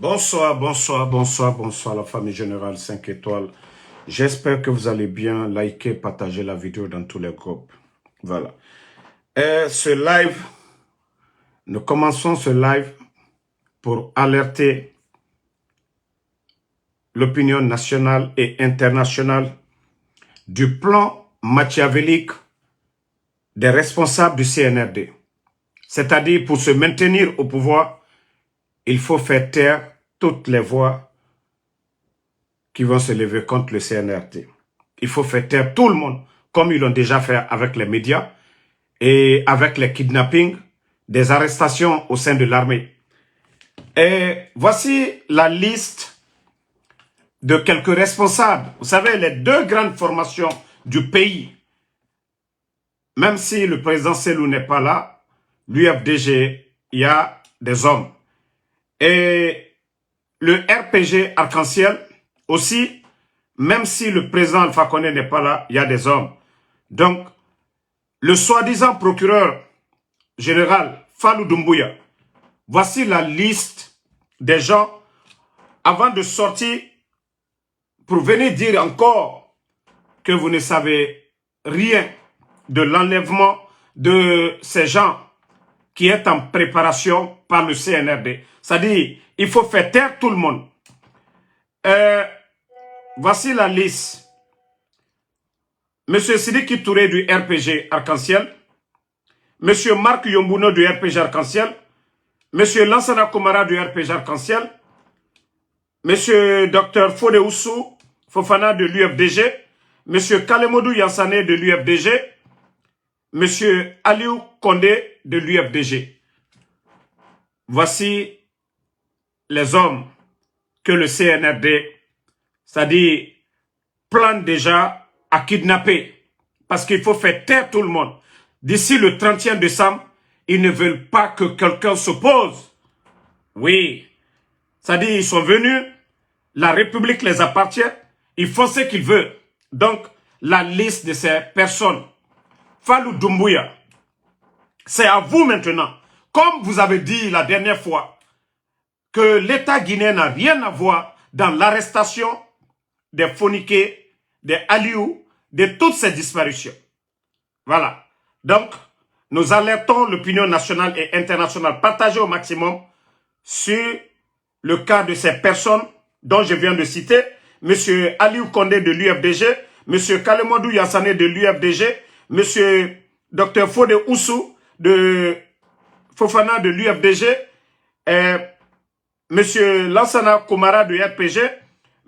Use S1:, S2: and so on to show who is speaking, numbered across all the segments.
S1: Bonsoir, bonsoir, bonsoir, bonsoir la famille générale 5 étoiles. J'espère que vous allez bien. Liker, partager la vidéo dans tous les groupes. Voilà. Ce live, nous commençons ce live pour alerter l'opinion nationale et internationale du plan machiavélique des responsables du CNRD. C'est-à-dire, pour se maintenir au pouvoir, il faut faire taire toutes les voix qui vont se lever contre le CNRD. Il faut faire taire tout le monde, comme ils l'ont déjà fait avec les médias et avec les kidnappings, des arrestations au sein de l'armée. Et voici la liste de quelques responsables. Vous savez, les deux grandes formations du pays, même si le président Selou n'est pas là, l'UFDG, il y a des hommes. Et le RPG Arc-en-Ciel aussi, même si le président Alpha Condé n'est pas là, il y a des hommes. Donc, le soi-disant procureur général Fallou Doumbouya, voici la liste des gens avant de sortir pour venir dire encore que vous ne savez rien de l'enlèvement de ces gens qui est en préparation par le CNRD. C'est-à-dire, il faut faire taire tout le monde. Voici la liste. Monsieur Sidiki Touré du RPG Arc-en-Ciel, Monsieur Marc Yombouno du RPG Arc-en-Ciel, Monsieur Lansana Komara du RPG Arc-en-Ciel, Monsieur Dr Fode Oussou Fofana de l'UFDG, Monsieur Kalemodou Yansane de l'UFDG, Monsieur Aliou Kondé de l'UFDG. Voici les hommes que le CNRD, c'est-à-dire, plane déjà à kidnapper. Parce qu'il faut faire taire tout le monde. D'ici le 31 décembre, ils ne veulent pas que quelqu'un s'oppose. Oui. C'est-à-dire, ils sont venus, la République les appartient, ils font ce qu'ils veulent. Donc, la liste de ces personnes, Fallou Doumbouya, c'est à vous maintenant. Comme vous avez dit la dernière fois, que l'État guinéen n'a rien à voir dans l'arrestation des Foniké, des Aliou, de toutes ces disparitions. Voilà. Donc, nous alertons l'opinion nationale et internationale partagée au maximum sur le cas de ces personnes dont je viens de citer, M. Aliou Kondé de l'UFDG, M. Kalemodou Yassane de l'UFDG, M. Dr Fode Oussou de Fofana de l'UFDG, M. Lansana Komara du RPG,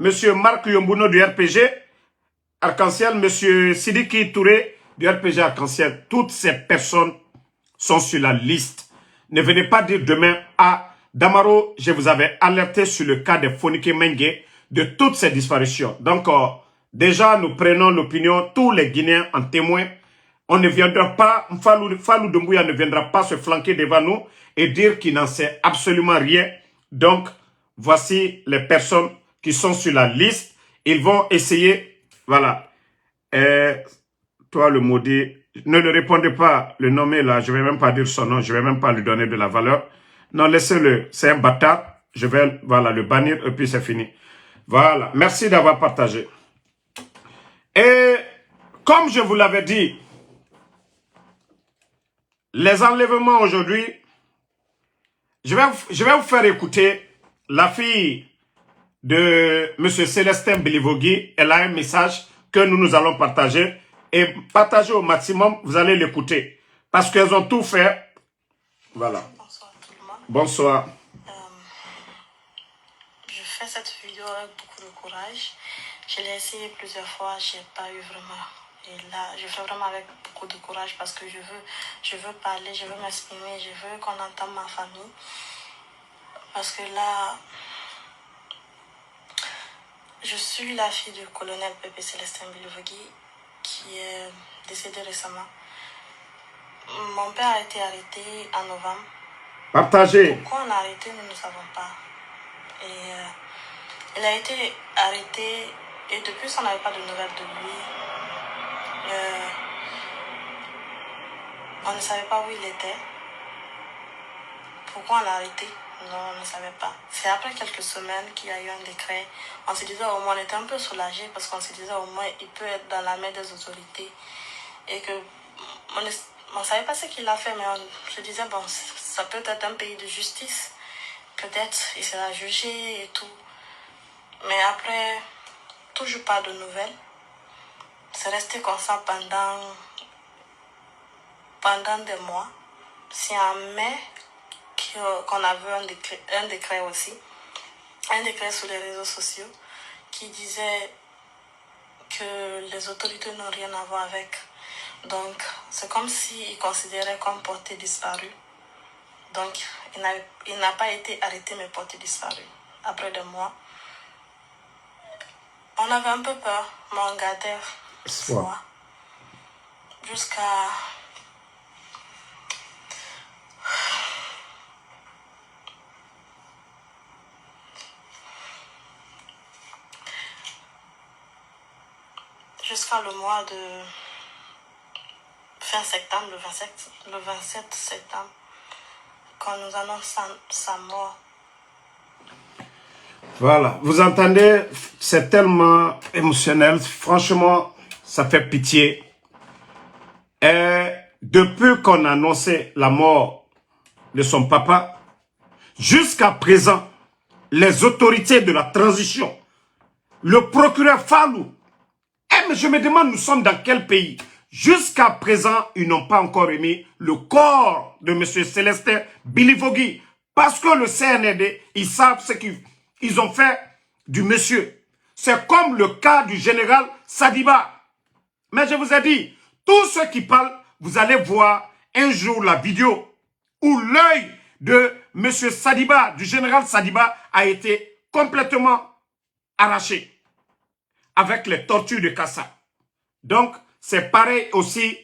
S1: M. Marc Yombouno du RPG, Arc-en-Ciel, M. Sidiki Touré du RPG Arc-en-Ciel. Toutes ces personnes sont sur la liste. Ne venez pas dire demain à Damaro, je vous avais alerté sur le cas de Fonike Mengue, de toutes ces disparitions. Donc, déjà, nous prenons l'opinion, tous les Guinéens en témoin. On ne viendra pas, Fallou Doumbouya ne viendra pas se flanquer devant nous et dire qu'il n'en sait absolument rien. Donc, voici les personnes qui sont sur la liste. Ils vont essayer, voilà. Toi, le maudit, ne le répondez pas, le nommer là, je ne vais même pas dire son nom, je ne vais même pas lui donner de la valeur. Non, laissez-le, c'est un bâtard. Je vais, voilà, le bannir et puis c'est fini. Voilà, merci d'avoir partagé. Et comme je vous l'avais dit, les enlèvements aujourd'hui, je vais vous faire écouter la fille de M. Célestin Bilivogui. Elle a un message que nous allons partager. Et partager au maximum, vous allez l'écouter. Parce qu'elles ont tout fait. Voilà.
S2: Bonsoir tout le monde.
S1: Bonsoir.
S2: Je fais cette vidéo avec beaucoup de courage. Je l'ai essayé plusieurs fois, je n'ai pas eu vraiment. Et là, je fais vraiment avec beaucoup de courage parce que je veux parler, je veux m'exprimer, je veux qu'on entende ma famille. Parce que là, je suis la fille du colonel Pépé Célestin Bilivogui qui est décédé récemment. Mon père a été arrêté en novembre.
S1: Partagez.
S2: Pourquoi on a arrêté, nous ne savons pas. Et il a été arrêté et depuis, on n'avait pas de nouvelles de lui. On ne savait pas où il était. Pourquoi on l'a arrêté, Non, on ne savait pas. C'est après quelques semaines qu'il y a eu un décret. On se disait au moins, on était un peu soulagés parce qu'on se disait au moins, il peut être dans la main des autorités. Et que on ne savait pas ce qu'il a fait, mais on se disait, bon, ça peut être un pays de justice. Peut-être il sera jugé et tout. Mais après, toujours pas de nouvelles. C'est resté comme ça pendant des mois. C'est en mai qu'on a vu un décret aussi, un décret sur les réseaux sociaux qui disait que les autorités n'ont rien à voir avec. Donc, c'est comme s'ils considéraient comme porté disparu. Donc, il n'a pas été arrêté mais porté disparu. Après 2 mois, on avait un peu peur, mais on gardait foi. Jusqu'à... jusqu'à le mois de fin septembre, le 27 septembre, quand nous annonce sa mort.
S1: Voilà, vous entendez, c'est tellement émotionnel, franchement, ça fait pitié. Et depuis qu'on a annoncé la mort de son papa, jusqu'à présent, les autorités de la transition, le procureur Fallou, mais je me demande, nous sommes dans quel pays? Jusqu'à présent, ils n'ont pas encore remis le corps de M. Célestin Bilivogui. Parce que le CNRD, ils savent ce qu'ils ont fait du monsieur. C'est comme le cas du général Sadiba. Mais je vous ai dit, tous ceux qui parlent, vous allez voir un jour la vidéo où l'œil de M. Sadiba, du général Sadiba, a été complètement arraché avec les tortures de Kassa. Donc, c'est pareil aussi.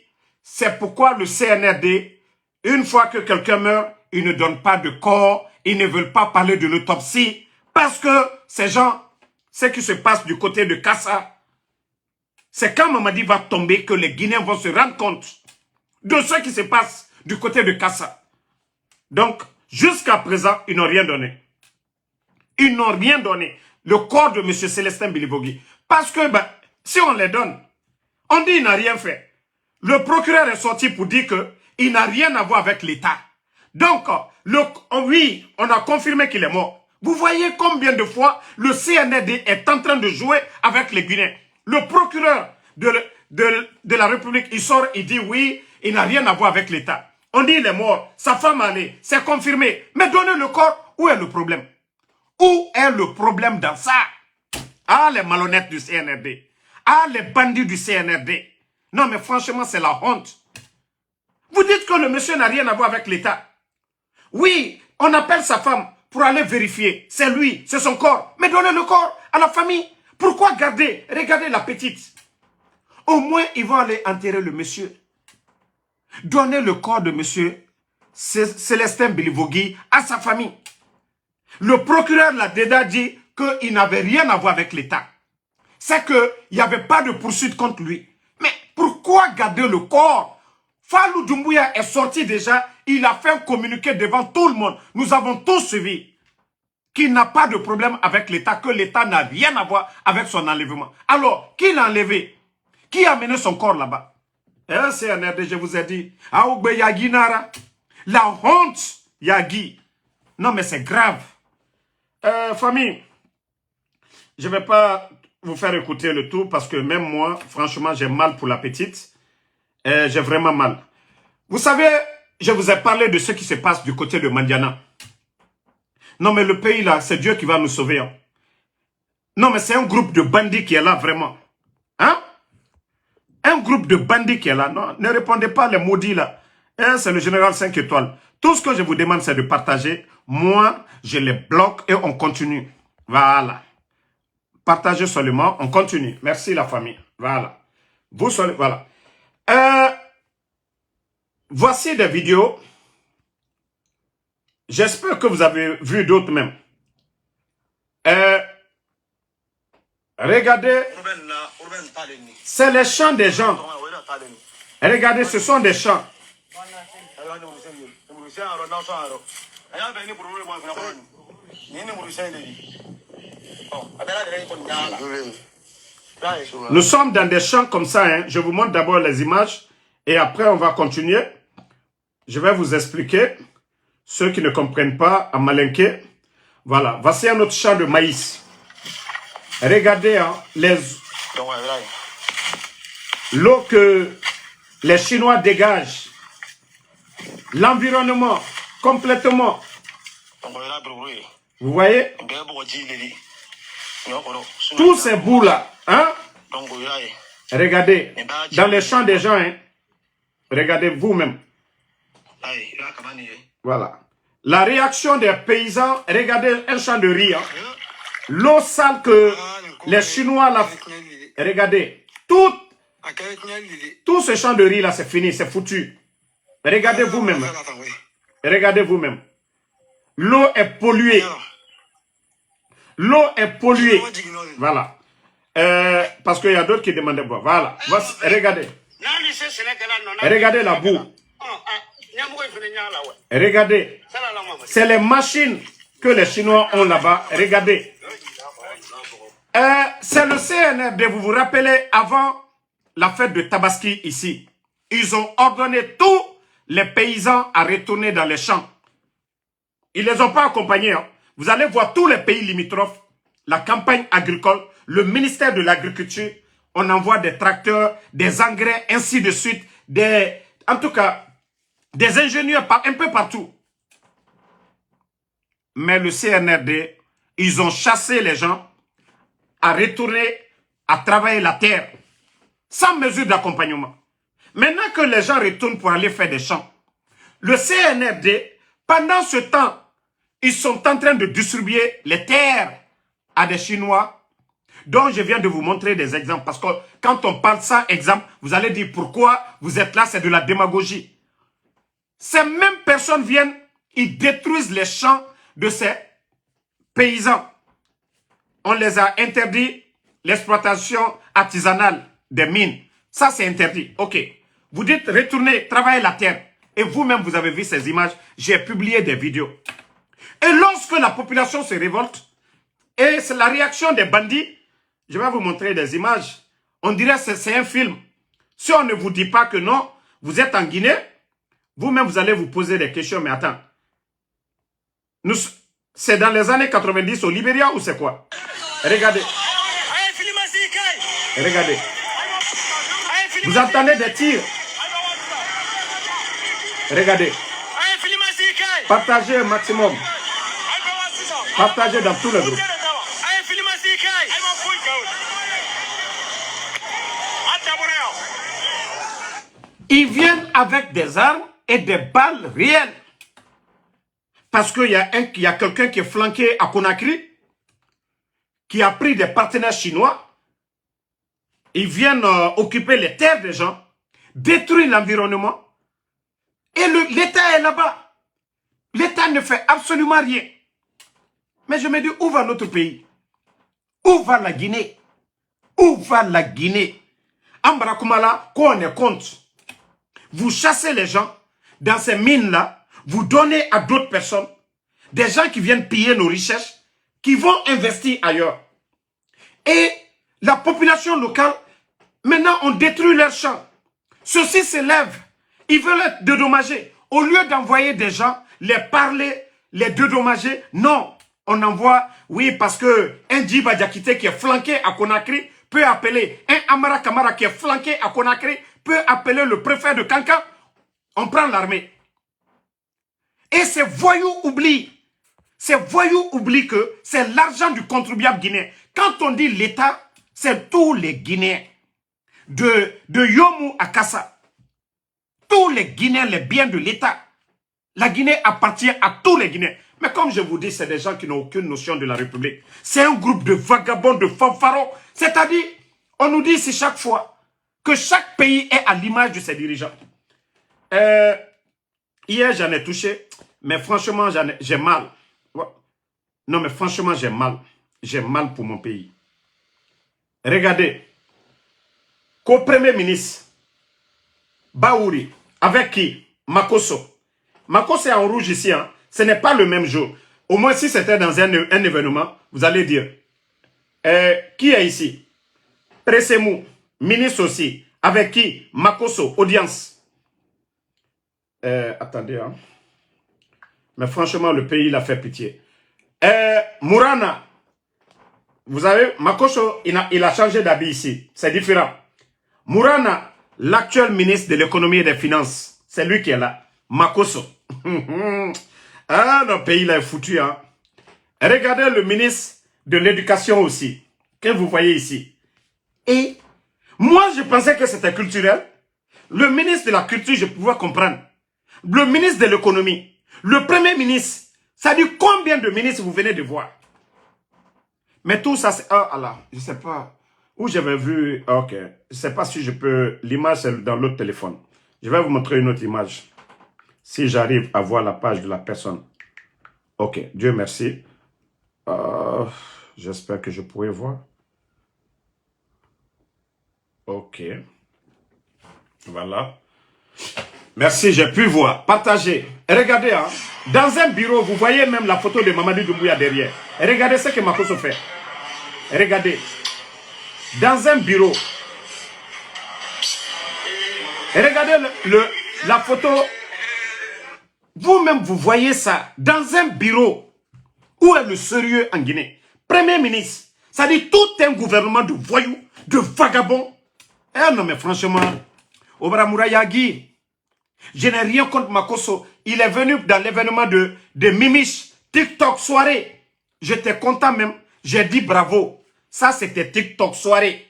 S1: C'est pourquoi le CNRD, une fois que quelqu'un meurt, ils ne donnent pas de corps, ils ne veulent pas parler de l'autopsie, parce que ces gens, ce qui se passe du côté de Kassa, c'est quand Mamadi va tomber que les Guinéens vont se rendre compte de ce qui se passe du côté de Kassa. Donc, jusqu'à présent, ils n'ont rien donné. Ils n'ont rien donné. Le corps de M. Célestin Bilivogui. Parce que, si on les donne, on dit qu'il n'a rien fait. Le procureur est sorti pour dire qu'il n'a rien à voir avec l'État. Donc, oui, on a confirmé qu'il est mort. Vous voyez combien de fois le CNRD est en train de jouer avec les Guinéens. Le procureur de la République, il sort, il dit oui, il n'a rien à voir avec l'État. On dit il est mort, sa femme a allé, c'est confirmé. Mais donnez le corps, où est le problème? Où est le problème dans ça? Ah, les malhonnêtes du CNRD. Ah, les bandits du CNRD. Non, mais franchement, c'est la honte. Vous dites que le monsieur n'a rien à voir avec l'État. Oui, on appelle sa femme pour aller vérifier. C'est lui, c'est son corps. Mais donnez le corps à la famille. Pourquoi garder? Regardez la petite. Au moins, ils vont aller enterrer le monsieur. Donnez le corps de monsieur Célestin Bilivogui à sa famille. Le procureur l'a déjà dit qu'il n'avait rien à voir avec l'État. C'est qu'il n'y avait pas de poursuite contre lui. Mais pourquoi garder le corps? Fallou Doumbouya est sorti déjà, il a fait un communiqué devant tout le monde. Nous avons tous suivi qu'il n'a pas de problème avec l'État, que l'État n'a rien à voir avec son enlèvement. Alors, qui l'a enlevé? Qui a amené son corps là-bas? C'est un RD, je vous ai dit. Aougbe Yagi Nara. La honte, Yagi. Non, mais c'est grave. Famille, je ne vais pas vous faire écouter le tout parce que même moi, franchement, j'ai mal pour la petite. J'ai vraiment mal. Vous savez, je vous ai parlé de ce qui se passe du côté de Mandiana. Non, mais le pays là, c'est Dieu qui va nous sauver. Hein. Non, mais c'est un groupe de bandits qui est là, vraiment. Hein? Un groupe de bandits qui est là. Non, ne répondez pas les maudits là. C'est le général 5 étoiles. Tout ce que je vous demande, c'est de partager. Moi, je les bloque et on continue. Voilà. Partagez seulement, on continue. Merci la famille. Voilà. Vous soyez, voilà. Voici des vidéos. J'espère que vous avez vu d'autres même. Regardez. C'est les chants des gens. Regardez, ce sont des chants. Nous sommes dans des champs comme ça. Hein. Je vous montre d'abord les images et après on va continuer. Je vais vous expliquer. Ceux qui ne comprennent pas à Malinké. Voilà, voici un autre champ de maïs. Regardez hein, l'eau que les Chinois dégagent. L'environnement complètement. Vous voyez? Tous ces bouts-là, hein? Regardez, dans les champs des gens, hein? Regardez vous-même. Voilà. La réaction des paysans, regardez un champ de riz. Hein? L'eau sale que les Chinois, là, regardez, tout ce champ de riz là, c'est fini, c'est foutu. Regardez vous-même. Regardez vous-même. L'eau est polluée. L'eau est polluée. Voilà. Parce qu'il y a d'autres qui demandaient boire. Voilà. Regardez. Regardez la boue. Regardez. C'est les machines que les Chinois ont là-bas. Regardez. C'est le CNRD, vous vous rappelez, avant la fête de Tabaski ici. Ils ont ordonné tous les paysans à retourner dans les champs. Ils ne les ont pas accompagnés. Hein. Vous allez voir tous les pays limitrophes, la campagne agricole, le ministère de l'Agriculture, on envoie des tracteurs, des engrais, ainsi de suite, en tout cas, des ingénieurs un peu partout. Mais le CNRD, ils ont chassé les gens à retourner à travailler la terre, sans mesure d'accompagnement. Maintenant que les gens retournent pour aller faire des champs, le CNRD, pendant ce temps, ils sont en train de distribuer les terres à des Chinois, dont je viens de vous montrer des exemples. Parce que quand on parle sans exemple, vous allez dire pourquoi vous êtes là, c'est de la démagogie. Ces mêmes personnes viennent, ils détruisent les champs de ces paysans. On les a interdit l'exploitation artisanale des mines. Ça, c'est interdit. OK. Vous dites retournez, travaillez la terre. Et vous-même, vous avez vu ces images. J'ai publié des vidéos. Et lorsque la population se révolte, et c'est la réaction des bandits, je vais vous montrer des images. On dirait que c'est un film. Si on ne vous dit pas que non, vous êtes en Guinée, vous-même, vous allez vous poser des questions. Mais attends, c'est dans les années 90 au Libéria ou c'est quoi? Regardez. Regardez. Vous entendez des tirs. Regardez. Partagez un maximum. Partagez dans tout le groupe. Ils viennent avec des armes et des balles réelles. Parce qu'il y a quelqu'un qui est flanqué à Conakry, qui a pris des partenaires chinois. Ils viennent occuper les terres des gens, détruire l'environnement. Et l'État est là-bas. L'État ne fait absolument rien. Mais je me dis, où va notre pays? Où va la Guinée? Où va la Guinée? Ambarakumala, qu'on est compte. Vous chassez les gens dans ces mines-là, vous donnez à d'autres personnes, des gens qui viennent piller nos richesses, qui vont investir ailleurs. Et la population locale, maintenant on détruit leurs champs. Ceux-ci s'élèvent, ils veulent être dédommagés. Au lieu d'envoyer des gens, les parler, les dédommager, non. On envoie, oui, parce que un Djiba Diakité qui est flanqué à Conakry peut appeler, un Amara Kamara qui est flanqué à Conakry peut appeler le préfet de Kankan. On prend l'armée. Et ces voyous oublient. Ces voyous oublient que c'est l'argent du contribuable guinéen. Quand on dit l'État, c'est tous les Guinéens. De Yomu à Kassa. Tous les Guinéens, les biens de l'État. La Guinée appartient à tous les Guinéens. Mais comme je vous dis, c'est des gens qui n'ont aucune notion de la République. C'est un groupe de vagabonds, de fanfarons. C'est-à-dire, on nous dit ici chaque fois que chaque pays est à l'image de ses dirigeants. Hier, j'en ai touché, mais franchement, j'ai mal. Non, mais franchement, j'ai mal. J'ai mal pour mon pays. Regardez, qu'au Premier ministre, Baouri, avec qui? Makosso. Makosso est en rouge ici, hein. Ce n'est pas le même jour. Au moins, si c'était dans un événement, vous allez dire, qui est ici? Pressemou, ministre aussi. Avec qui? Makosso, audience. Attendez, hein. Mais franchement, le pays, il a fait pitié. Mourana, vous savez, Makosso, il a changé d'habit ici. C'est différent. Mourana, l'actuel ministre de l'économie et des finances, c'est lui qui est là. Makosso. Ah, notre pays, il est foutu, hein. Regardez le ministre de l'éducation aussi, que vous voyez ici. Et moi, je pensais que c'était culturel. Le ministre de la culture, je pouvais comprendre. Le ministre de l'économie, le premier ministre, ça dit combien de ministres vous venez de voir? Mais tout ça, c'est... Ah, Allah, je ne sais pas. Où j'avais vu... Ok, je ne sais pas si je peux... L'image, c'est dans l'autre téléphone. Je vais vous montrer une autre image. Si j'arrive à voir la page de la personne. Ok, Dieu merci. J'espère que je pourrai voir. Ok. Voilà. Merci, j'ai pu voir. Partagez. Regardez, hein. Dans un bureau, vous voyez même la photo de Mamadou Doumbouya derrière. Regardez ce que Makosso fait. Regardez. Dans un bureau. Regardez la photo. Vous-même, vous voyez ça. Dans un bureau. Où est le sérieux en Guinée? Premier ministre. Ça dit tout un gouvernement de voyous, de vagabonds. Eh non, mais franchement, Obra Mourayagi, je n'ai rien contre Makosso. Il est venu dans l'événement de Mimich, TikTok soirée. J'étais content même. J'ai dit bravo. Ça, c'était TikTok soirée.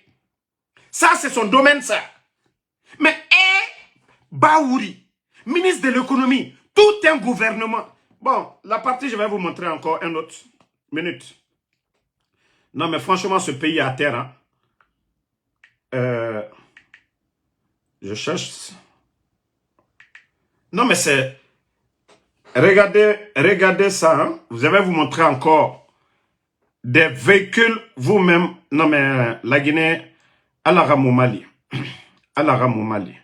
S1: Ça, c'est son domaine, ça. Mais, Baouri, ministre de l'économie, tout un gouvernement. Bon, la partie, je vais vous montrer encore une autre minute. Non, mais franchement, ce pays est à terre. Hein. Je cherche. Non, mais c'est... Regardez ça. Hein. Je vais vous montrer encore des véhicules vous-même. Non, mais la Guinée, à la Ramoumali. À la Ramoumali.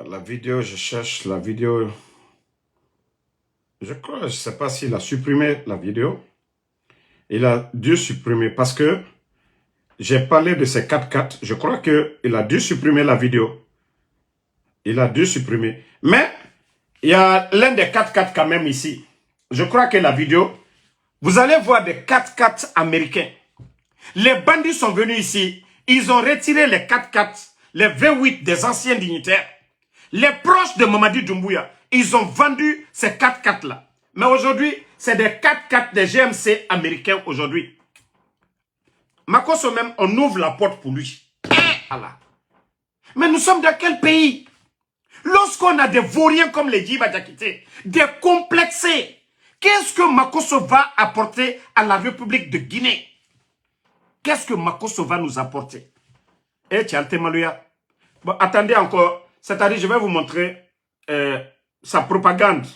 S1: La vidéo, je cherche la vidéo. Je crois, je ne sais pas s'il a supprimé la vidéo. Il a dû supprimer parce que j'ai parlé de ces 4x4. Je crois qu'il a dû supprimer la vidéo. Il a dû supprimer. Mais il y a l'un des 4x4 quand même ici. Je crois que la vidéo, vous allez voir des 4x4 américains. Les bandits sont venus ici. Ils ont retiré les 4x4, les V8 des anciens dignitaires. Les proches de Mamadou Doumbouya, ils ont vendu ces 4x4 là. Mais aujourd'hui, c'est des 4x4 des GMC américains aujourd'hui. Makosso même, on ouvre la porte pour lui. Allah. Mais nous sommes dans quel pays? Lorsqu'on a des vauriens comme les Djiba Diakité, des complexés, qu'est-ce que Makosso va apporter à la République de Guinée? Qu'est-ce que Makosso va nous apporter? Eh, Tchalte Malouya. Bon, attendez encore. C'est-à-dire, je vais vous montrer sa propagande.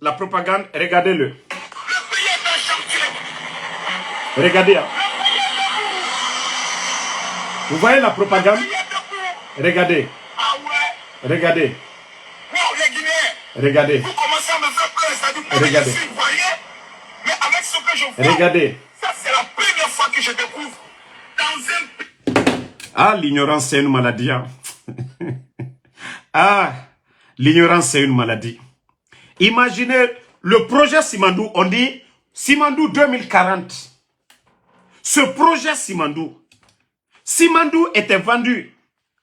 S1: La propagande, regardez-le. Regardez. Hein. Vous voyez la propagande? Regardez. Regardez. Regardez. Regardez. Regardez.
S3: Ça, c'est la première fois que je découvre dans un...
S1: Ah, l'ignorance, c'est une maladie. Hein. Ah, l'ignorance, c'est une maladie. Imaginez le projet Simandou, on dit Simandou 2040. Ce projet Simandou était vendu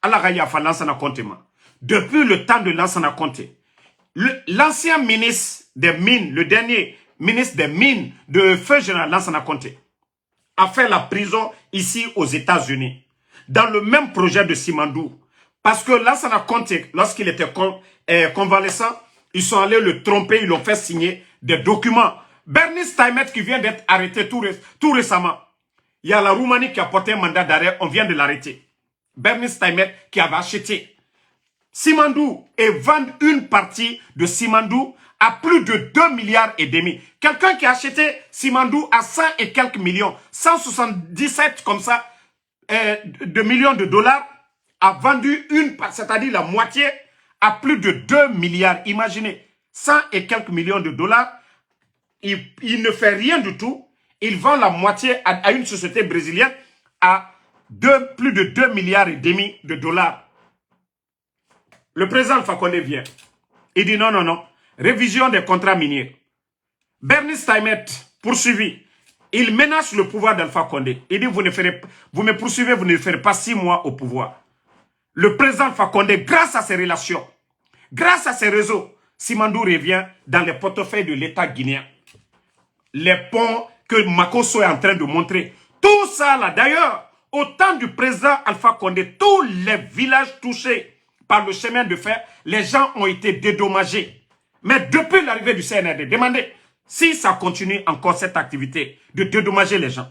S1: à la Rayafa Lansana Kontema. Depuis le temps de Lansana Conté. L'ancien ministre des Mines, le dernier ministre des Mines de Feu Général Lansana Conté, a fait la prison ici aux États-Unis. Dans le même projet de Simandou. Parce que Lansana Conté, lorsqu'il était convalescent, ils sont allés le tromper, ils l'ont fait signer des documents. Bernice Taimet qui vient d'être arrêté tout récemment. Il y a la Roumanie qui a porté un mandat d'arrêt, on vient de l'arrêter. Bernice Taimet qui avait acheté Simandou et vendre une partie de Simandou à plus de 2,5 milliards. Quelqu'un qui a acheté Simandou à 100 et quelques millions, 177 comme ça, de millions de dollars, a vendu c'est-à-dire la moitié, à plus de 2 milliards. Imaginez, 100 et quelques millions de dollars. Il ne fait rien du tout. Il vend la moitié à une société brésilienne à plus de 2 milliards et demi de dollars. Le président Alpha Condé vient. Il dit non, non, non. Révision des contrats miniers. Bernie Steinmetz, poursuivi. Il menace le pouvoir d'Alpha Condé. Il dit vous me poursuivez, vous ne ferez pas 6 mois au pouvoir. Le président Alpha Condé, grâce à ses relations, grâce à ses réseaux, Simandou revient dans les portefeuilles de l'État guinéen. Les ponts que Makosso est en train de montrer. Tout ça là, d'ailleurs, au temps du président Alpha Condé, tous les villages touchés par le chemin de fer, les gens ont été dédommagés. Mais depuis l'arrivée du CNRD, demandez si ça continue encore cette activité de dédommager les gens.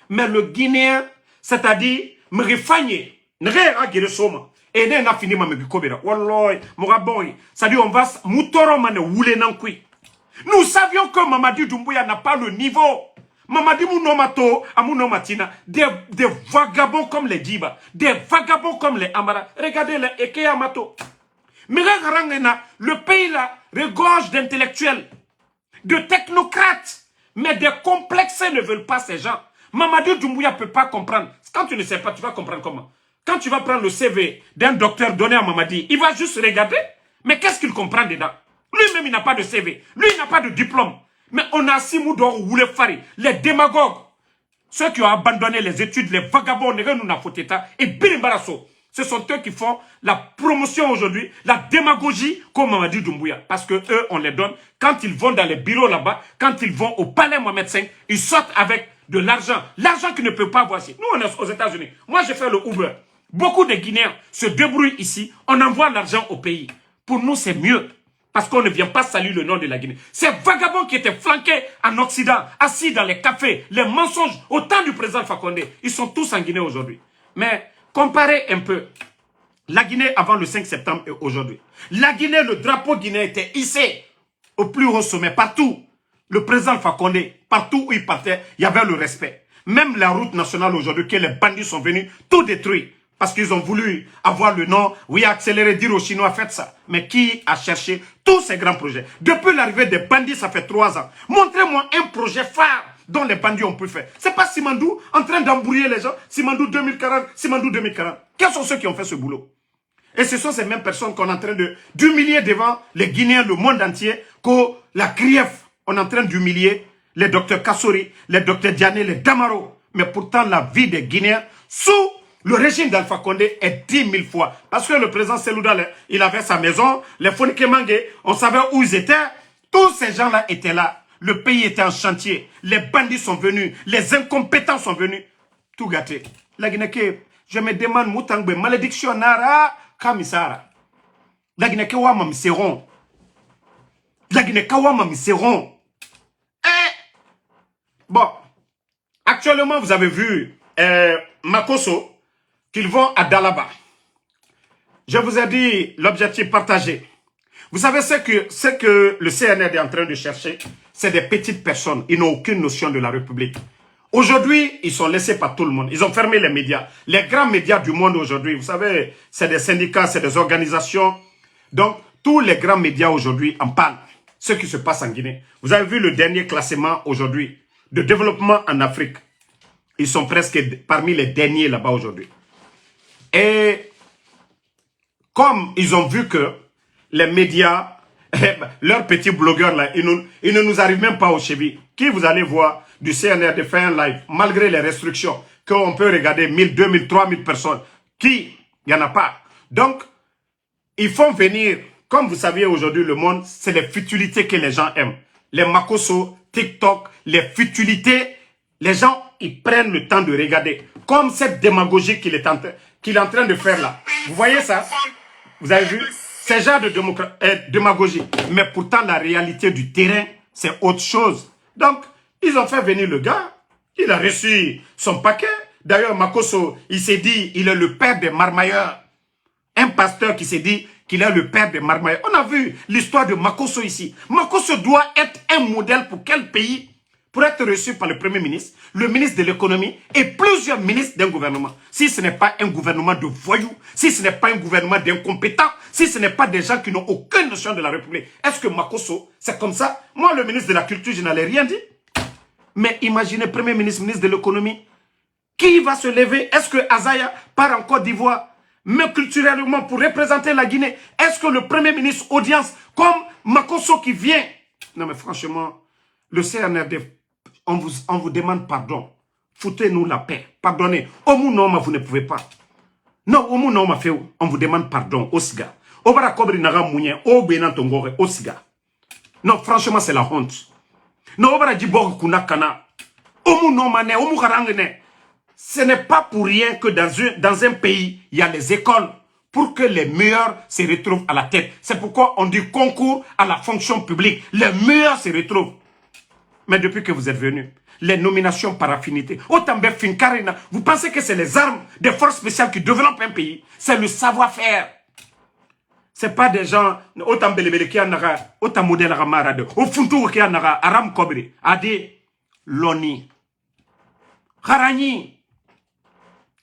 S1: Mais le Guinéen, c'est-à-dire, me refagné, ne rien guérir soma. Et ne n'a fini ma me bikobera. Wallah, moraboy. C'est-à-dire, on va moutoro mane woule nankui. Nous savions que Mamadi Doumbouya n'a pas le niveau. Mamadi Mounomato, Amounomatina, des vagabonds comme les Diba, des vagabonds comme les Amara. Regardez les Eke Amato. Mais le pays là regorge d'intellectuels, de technocrates, mais des complexés ne veulent pas ces gens. Mamadi Doumbouya ne peut pas comprendre. Quand tu ne sais pas, tu vas comprendre comment. Quand tu vas prendre le CV d'un docteur donné à Mamadi, il va juste regarder. Mais qu'est-ce qu'il comprend dedans? Lui-même, il n'a pas de CV. Lui, il n'a pas de diplôme. Mais on a Simoudor ou les Fari, les démagogues, ceux qui ont abandonné les études, les vagabonds, les Renunafoteta et Birimbarasso. Ce sont eux qui font la promotion aujourd'hui, la démagogie comme Mamadi Doumbouya. Parce que eux, on les donne. Quand ils vont dans les bureaux là-bas, quand ils vont au palais Mohamed V, ils sortent avec de l'argent. L'argent qu'ils ne peuvent pas avoir ici. Nous, on est aux États-Unis. Moi, j'ai fait le Uber. Beaucoup de Guinéens se débrouillent ici. On envoie l'argent au pays. Pour nous, c'est mieux. Parce qu'on ne vient pas saluer le nom de la Guinée. Ces vagabonds qui étaient flanqués en Occident, assis dans les cafés, les mensonges, au temps du président Alpha Condé, ils sont tous en Guinée aujourd'hui. Mais comparez un peu la Guinée avant le 5 septembre et aujourd'hui. La Guinée, le drapeau guinéen était hissé au plus haut sommet, partout. Le président Alpha Condé, partout où il partait, il y avait le respect. Même la route nationale aujourd'hui, que les bandits sont venus tout détruire. Parce qu'ils ont voulu avoir le nom, oui, accélérer, dire aux Chinois, faites ça. Mais qui a cherché tous ces grands projets? Depuis l'arrivée des bandits, ça fait 3 ans. Montrez-moi un projet phare dont les bandits ont pu faire. C'est pas Simandou en train d'embrouiller les gens. Simandou 2040, Simandou 2040. Quels sont ceux qui ont fait ce boulot? Et ce sont ces mêmes personnes qu'on est en train d'humilier devant les Guinéens, le monde entier, que la CRIEF, on est en train d'humilier les docteurs Kassori, les docteurs Diané, les Damaro. Mais pourtant, la vie des Guinéens, sous le régime d'Alpha Condé est 10 000 fois. Parce que le président Selouda, il avait sa maison, les Fonike Mangé, on savait où ils étaient. Tous ces gens-là étaient là. Le pays était en chantier. Les bandits sont venus. Les incompétents sont venus. Tout gâté. La Guinée, je me demande, Moutangbe, malédiction Nara, Kamisara. La Guinée, Kawama Miseron. La Guinée, Kawama Miseron. Bon, actuellement, vous avez vu Makosso, qu'ils vont à Dalaba. Je vous ai dit l'objectif partagé. Vous savez ce que le CNRD est en train de chercher, c'est des petites personnes. Ils n'ont aucune notion de la République. Aujourd'hui, ils sont laissés par tout le monde. Ils ont fermé les médias. Les grands médias du monde aujourd'hui, vous savez, c'est des syndicats, c'est des organisations. Donc, tous les grands médias aujourd'hui en parlent. Ce qui se passe en Guinée. Vous avez vu le dernier classement aujourd'hui de développement en Afrique. Ils sont presque parmi les derniers là-bas aujourd'hui. Et comme ils ont vu que les médias, leurs petits blogueurs là, ils ne nous arrivent même pas au chevilles. Qui vous allez voir du CNRD faire un live, malgré les restrictions, qu'on peut regarder 1000, 2000, 3000 personnes. Qui? Il n'y en a pas. Donc, ils font venir, comme vous savez aujourd'hui, le monde, c'est les futilités que les gens aiment. Les Makosso, TikTok, les futilités, les gens, ils prennent le temps de regarder. Comme cette démagogie qu'il est en train de faire là. Vous voyez ça? Vous avez vu? C'est genre de démagogie. Mais pourtant, la réalité du terrain, c'est autre chose. Donc, ils ont fait venir le gars. Il a reçu son paquet. D'ailleurs, Makosso, il s'est dit, il est le père des marmailleurs. Un pasteur qui s'est dit qu'il est le père des marmailleurs. On a vu l'histoire de Makosso ici. Makosso doit être un modèle pour quel pays? pour être reçu par le Premier ministre, le ministre de l'économie et plusieurs ministres d'un gouvernement. Si ce n'est pas un gouvernement de voyous, si ce n'est pas un gouvernement d'incompétents, si ce n'est pas des gens qui n'ont aucune notion de la République, est-ce que Makosso, c'est comme ça? Moi, le ministre de la Culture, je n'allais rien dire. Mais imaginez, Premier ministre, ministre de l'économie, qui va se lever? Est-ce que Azaya part en Côte d'Ivoire, mais culturellement pour représenter la Guinée? Est-ce que le Premier ministre audience, comme Makosso qui vient? Non mais franchement, le CNRD, on vous demande pardon. Foutez-nous la paix. Pardonnez. Au non, vous ne pouvez pas. Non, au non, on vous demande pardon. Osiga. Obara kobri naga mounyen. O benan tongore. Osiga. Non, franchement, c'est la honte. Non, obara djibor kuna kana. Au non, mané. Au karangene. Ce n'est pas pour rien que dans un pays, il y a les écoles pour que les meilleurs se retrouvent à la tête. C'est pourquoi on dit concours à la fonction publique. Les meilleurs se retrouvent. Mais depuis que vous êtes venus, les nominations par affinité, vous pensez que c'est les armes des forces spéciales qui développent un pays? C'est le savoir-faire. Ce n'est pas des gens, autant belebele qui en a, autant modèle ramarade, au funtou qui en a, aram kobri, ade, loni, harani.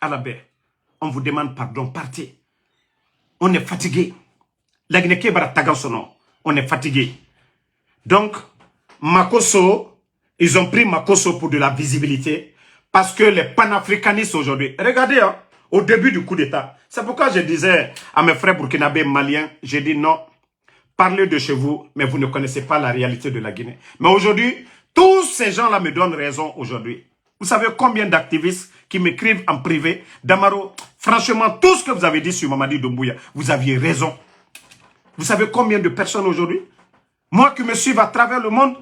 S1: À la baie, on vous demande pardon, partez. On est fatigué. On est fatigué. Donc, Makosso, ils ont pris Makosso pour de la visibilité parce que les panafricanistes aujourd'hui, regardez, hein, au début du coup d'État, c'est pourquoi je disais à mes frères burkinabés maliens, j'ai dit non, parlez de chez vous, mais vous ne connaissez pas la réalité de la Guinée. Mais aujourd'hui, tous ces gens-là me donnent raison aujourd'hui. Vous savez combien d'activistes qui m'écrivent en privé, Damaro, franchement, tout ce que vous avez dit sur Mamadi Doumbouya, vous aviez raison. Vous savez combien de personnes aujourd'hui? Moi qui me suivent à travers le monde,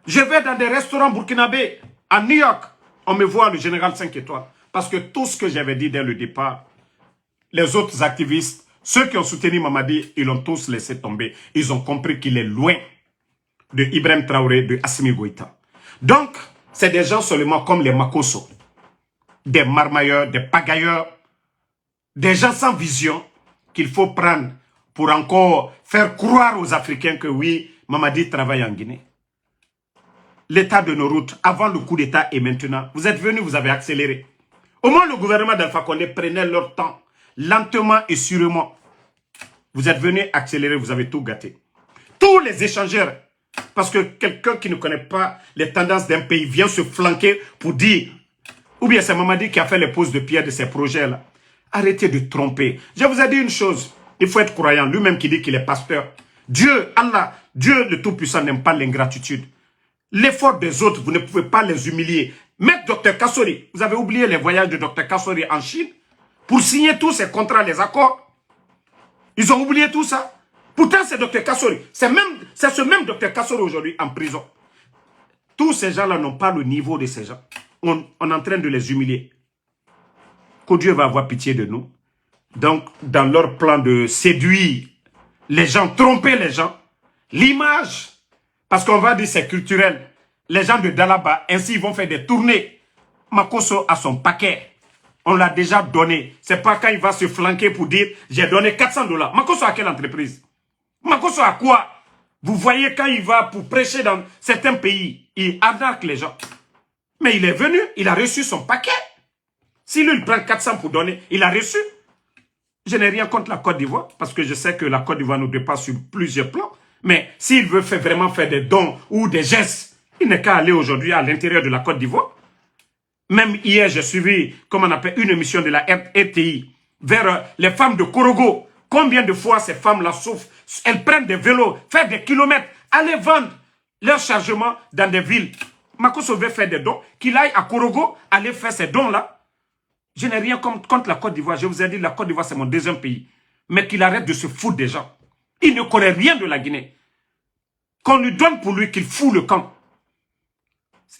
S1: je vais dans des restaurants burkinabés, à New York, on me voit le général 5 étoiles. Parce que tout ce que j'avais dit dès le départ, les autres activistes, ceux qui ont soutenu Mamadi, ils l'ont tous laissé tomber. Ils ont compris qu'il est loin de Ibrahim Traoré, de Assimi Goïta. Donc, c'est des gens seulement comme les Makosso, des marmailleurs, des pagailleurs, des gens sans vision qu'il faut prendre pour encore faire croire aux Africains que oui, Mamadi travaille en Guinée. L'état de nos routes, avant le coup d'État et maintenant, vous êtes venus, vous avez accéléré. Au moins le gouvernement d'Alpha Condé prenait leur temps, lentement et sûrement. Vous êtes venus accélérer, vous avez tout gâté. Tous les échangeurs, parce que quelqu'un qui ne connaît pas les tendances d'un pays vient se flanquer pour dire, ou bien c'est Mamadi qui a fait les poses de pierre de ces projets-là. Arrêtez de tromper. Je vous ai dit une chose, il faut être croyant, lui-même qui dit qu'il est pasteur. Dieu, Allah, Dieu le Tout-Puissant n'aime pas l'ingratitude. L'effort des autres, vous ne pouvez pas les humilier. Maître Dr Kassori, vous avez oublié les voyages de Dr Kassori en Chine pour signer tous ces contrats, les accords. Ils ont oublié tout ça. Pourtant, c'est Dr Kassori. C'est ce même Dr Kassori aujourd'hui en prison. Tous ces gens-là n'ont pas le niveau de ces gens. On est en train de les humilier. Que Dieu va avoir pitié de nous. Donc, dans leur plan de séduire les gens, tromper les gens, l'image, parce qu'on va dire c'est culturel, les gens de Dalaba, ainsi ils vont faire des tournées. Makosso a son paquet. On l'a déjà donné. C'est pas quand il va se flanquer pour dire j'ai donné $400. Makosso a quelle entreprise? Makosso a quoi? Vous voyez quand il va pour prêcher dans certains pays, il arnaque les gens. Mais il est venu, il a reçu son paquet. Si lui il prend 400 pour donner, il a reçu. Je n'ai rien contre la Côte d'Ivoire, parce que je sais que la Côte d'Ivoire nous dépasse sur plusieurs plans. Mais s'il veut vraiment faire des dons ou des gestes, il n'est qu'à aller aujourd'hui à l'intérieur de la Côte d'Ivoire. Même hier, j'ai suivi, comme on appelle, une émission de la RTI vers les femmes de Korogo. Combien de fois ces femmes-là souffrent? Elles prennent des vélos, faire des kilomètres, aller vendre leur chargement dans des villes. Makosso veut faire des dons, qu'il aille à Korogo, aller faire ces dons-là. Je n'ai rien contre la Côte d'Ivoire. Je vous ai dit, la Côte d'Ivoire, c'est mon deuxième pays. Mais qu'il arrête de se foutre des gens. Il ne connaît rien de la Guinée. Qu'on lui donne pour lui qu'il fout le camp.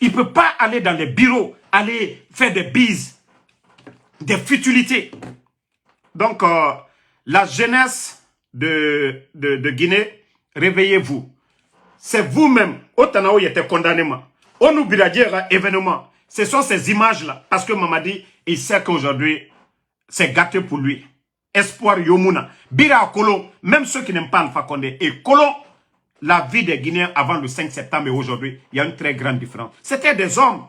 S1: Il ne peut pas aller dans les bureaux, aller faire des bises, des futilités. Donc, la jeunesse de Guinée, réveillez-vous. C'est vous-même, Otanao était condamné. On oublie dire événement. Ce sont ces images-là. Parce que Mamadi, il sait qu'aujourd'hui, c'est gâté pour lui. Espoir Yomuna. Bira Kolon, même ceux qui n'aiment pas Alpha Condé. Et Kolon, la vie des Guinéens avant le 5 septembre et aujourd'hui, il y a une très grande différence. C'était des hommes,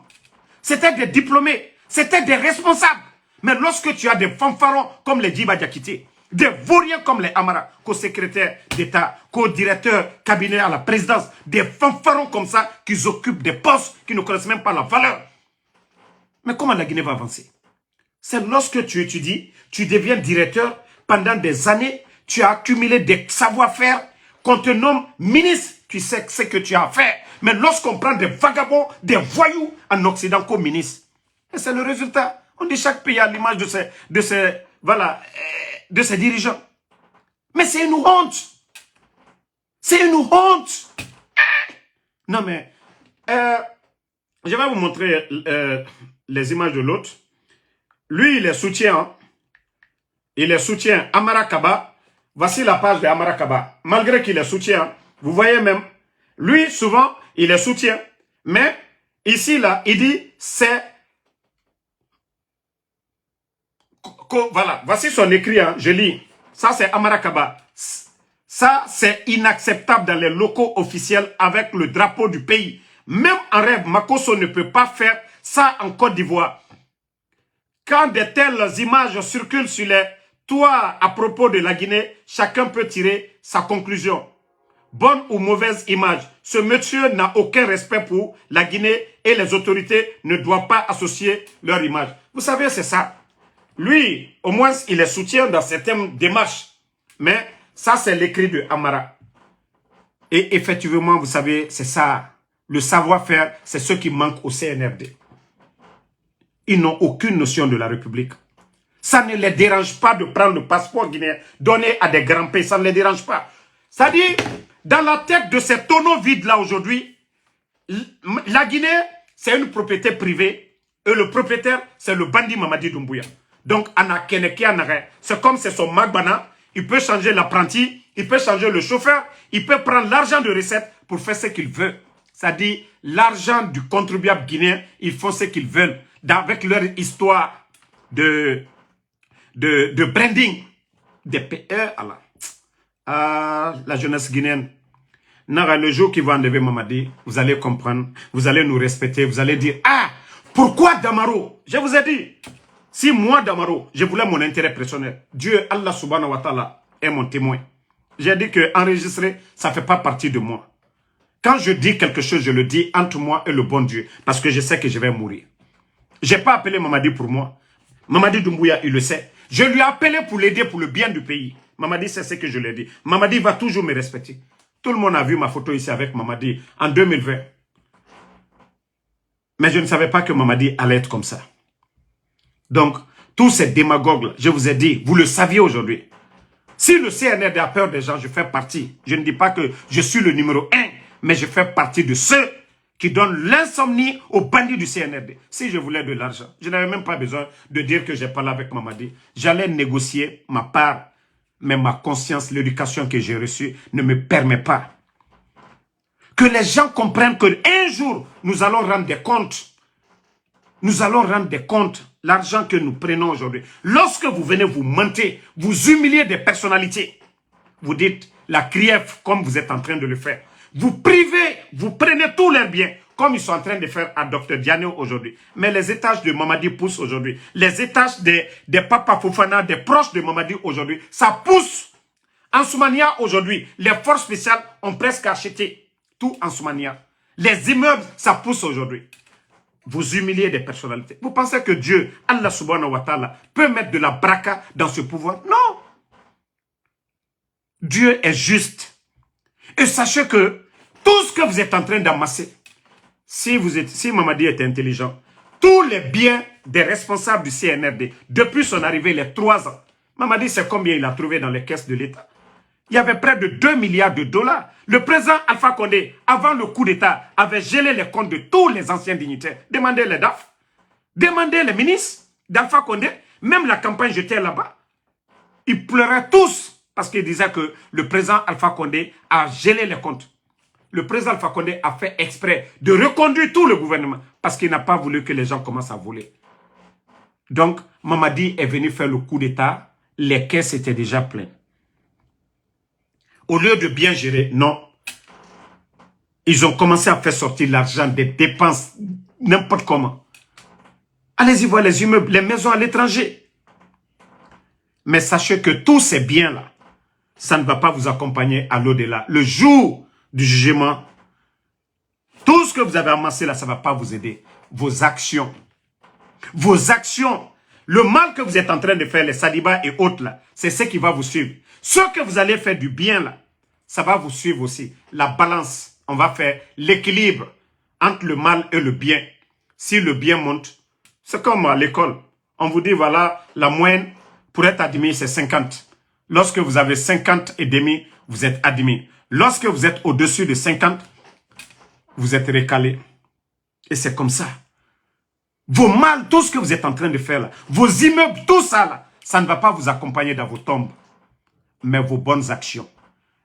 S1: c'était des diplômés, c'était des responsables. Mais lorsque tu as des fanfarons comme les Djiba Diakité, des vauriens comme les Amara, co-secrétaires d'État, co-directeurs cabinet à la présidence, des fanfarons comme ça qui occupent des postes qui ne connaissent même pas la valeur. Mais comment la Guinée va avancer? C'est lorsque tu étudies, tu deviens directeur, pendant des années, tu as accumulé des savoir-faire, qu'on te nomme ministre, tu sais ce que tu as à faire. Mais lorsqu'on prend des vagabonds, des voyous en Occident comme ministre, c'est le résultat. On dit chaque pays a l'image de ses dirigeants. Mais c'est une honte. C'est une honte. Non mais, je vais vous montrer les images de l'autre. Lui, il est soutien. Hein? Il est soutien Amara Kaba. Voici la page de Amara Kaba. Malgré qu'il est soutien, vous voyez même, lui, souvent, il est soutien. Mais, ici, là, il dit, c'est... Voilà, voici son écrit, hein, je lis. Ça, c'est Amara Kaba. Ça, c'est inacceptable dans les locaux officiels avec le drapeau du pays. Même en rêve, Makosso ne peut pas faire ça en Côte d'Ivoire. Quand de telles images circulent sur les toits à propos de la Guinée, chacun peut tirer sa conclusion. Bonne ou mauvaise image, ce monsieur n'a aucun respect pour la Guinée et les autorités ne doivent pas associer leur image. Vous savez, c'est ça. Lui, au moins, il est soutien dans certaines démarches. Mais ça, c'est l'écrit de Amara. Et effectivement, vous savez, c'est ça. Le savoir-faire, c'est ce qui manque au CNRD. Ils n'ont aucune notion de la République. Ça ne les dérange pas de prendre le passeport guinéen, donner à des grands pays, ça ne les dérange pas. C'est-à-dire, dans la tête de ces tonneaux vides-là aujourd'hui, la Guinée, c'est une propriété privée, et le propriétaire, c'est le bandit Mamadi Doumbouya. Donc, c'est comme c'est son Magbana, il peut changer l'apprenti, il peut changer le chauffeur, il peut prendre l'argent de recette pour faire ce qu'il veut. C'est-à-dire, l'argent du contribuable guinéen, ils font ce qu'ils veulent. Avec leur histoire de branding des PR, la jeunesse guinéenne. Le jour qui va enlever Mamadi, vous allez comprendre, vous allez nous respecter, vous allez dire, ah, pourquoi Damaro? Je vous ai dit, si moi Damaro, je voulais mon intérêt personnel, Dieu, Allah subhanahu wa ta'ala, est mon témoin. J'ai dit que enregistrer, ça ne fait pas partie de moi. Quand je dis quelque chose, je le dis entre moi et le bon Dieu, parce que je sais que je vais mourir. Je n'ai pas appelé Mamadi pour moi. Mamadi Doumbouya, il le sait. Je lui ai appelé pour l'aider pour le bien du pays. Mamadi, c'est ce que je lui ai dit. Mamadi va toujours me respecter. Tout le monde a vu ma photo ici avec Mamadi en 2020. Mais je ne savais pas que Mamadi allait être comme ça. Donc, tous ces démagogues, je vous ai dit, vous le saviez aujourd'hui. Si le CNRD a peur des gens, je fais partie. Je ne dis pas que je suis le numéro 1, mais je fais partie de ceux qui donnent l'insomnie aux bandits du CNRD. Si je voulais de l'argent, je n'avais même pas besoin de dire que j'ai parlé avec Mamadi. J'allais négocier ma part, mais ma conscience, l'éducation que j'ai reçue ne me permet pas. Que les gens comprennent qu'un jour, nous allons rendre des comptes. Nous allons rendre des comptes. L'argent que nous prenons aujourd'hui. Lorsque vous venez vous mentir, vous humiliez des personnalités. Vous dites la criève comme vous êtes en train de le faire. Vous privez, vous prenez tous leurs biens, comme ils sont en train de faire à Dr Diano aujourd'hui. Mais les étages de Mamadi poussent aujourd'hui. Les étages des Papa Fofana, des proches de Mamadi aujourd'hui, ça pousse. En Soumania aujourd'hui, les forces spéciales ont presque acheté tout en Soumania. Les immeubles, ça pousse aujourd'hui. Vous humiliez des personnalités. Vous pensez que Dieu, Allah subhanahu wa ta'ala, peut mettre de la braca dans ce pouvoir? Non. Dieu est juste. Et sachez que tout ce que vous êtes en train d'amasser, si Mamadi est intelligent, tous les biens des responsables du CNRD, depuis son arrivée, les 3 ans, Mamadi sait combien il a trouvé dans les caisses de l'État. Il y avait près de 2 milliards de dollars. Le président Alpha Condé, avant le coup d'État, avait gelé les comptes de tous les anciens dignitaires. Demandez les DAF, demandez les ministres d'Alpha Condé, même la campagne j'étais là-bas. Ils pleuraient tous parce qu'ils disaient que le président Alpha Condé a gelé les comptes. Le président Alpha Condé a fait exprès de reconduire tout le gouvernement parce qu'il n'a pas voulu que les gens commencent à voler. Donc, Mamadi est venu faire le coup d'État, les caisses étaient déjà pleines. Au lieu de bien gérer, non. Ils ont commencé à faire sortir l'argent des dépenses n'importe comment. Allez-y voir les immeubles, les maisons à l'étranger. Mais sachez que tous ces biens-là, ça ne va pas vous accompagner à l'au-delà. Le jour du jugement, tout ce que vous avez amassé là, ça ne va pas vous aider. Vos actions, le mal que vous êtes en train de faire, les salibas et autres là, c'est ce qui va vous suivre. Ce que vous allez faire du bien là, ça va vous suivre aussi. La balance, on va faire l'équilibre entre le mal et le bien. Si le bien monte, c'est comme à l'école. On vous dit, voilà, la moyenne pour être admis, c'est 50. Lorsque vous avez 50 et demi, vous êtes admis. Lorsque vous êtes au-dessus de 50, vous êtes recalé. Et c'est comme ça. Vos mal, tout ce que vous êtes en train de faire là, vos immeubles, tout ça là, ça ne va pas vous accompagner dans vos tombes. Mais vos bonnes actions.